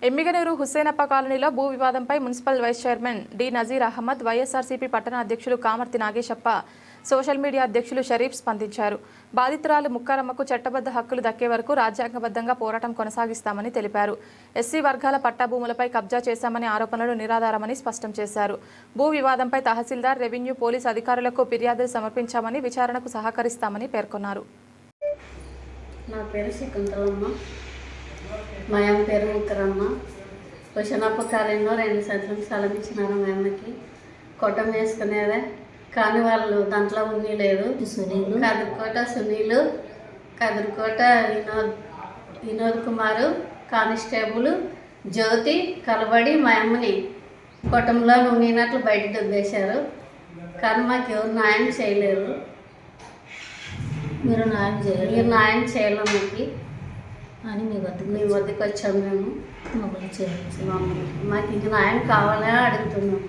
ఎమ్మిగనూరు హుస్సేనప్ప కాలనీలో భూ వివాదంపై municipal vice chairman D Nazeer Ahmed, YSRCP పట్టణ అధ్యక్షులు కామర్తి నాగేశప్ప, సోషల్ మీడియా అధ్యక్షులు షరీఫ్ స్పందించారు. బాధితురాలు ముక్కారమ్మకు చట్టబద్ధ హక్కులు దక్కే వరకు రాజ్యాంగబద్ధంగా పోరాటం కొనసాగిస్తామని తెలిపారు. ఎస్సీ వర్గాల పట్టా భూములపై కబ్జా చేశామనే ఆరోపణలు నిరాధారమని స్పష్టం చేశారు. భూ వివాదంపై తహసీల్దార్, రెవెన్యూ, పోలీస్ అధికారులకు ఫిర్యాదులు సమర్పించామని, విచారణకు సహకరిస్తామని పేర్కొన్నారు. నా పేరు శకుంతలమ్మ, మా అమ్మ పేరు ముక్కరమ్మ. హుస్సేనప్ప కాలనీలో 2 సెంట్ల స్థలం ఇచ్చినారు మా అమ్మకి. కొట్టం వేసుకునేదే కానీ వాళ్ళు దాంట్లో ఉన్ని లేదు. కదురుకోట సునీలు, కదురుకోట వినోద్ కుమారు, కానిస్టేబుల్ జ్యోతి కలబడి మా అమ్మని కొట్టంలో ఉన్నట్లు బయట దుబ్బేశారు. కానీ మాకు ఎవరు న్యాయం చేయలేరు. మీరు న్యాయం చేయాలి మాకు అని మీ వద్దకు వచ్చాము. మేము మమ్మల్ని చేయాలి. మాకు ఇంక న్యాయం కావాలని అడుగుతున్నాం.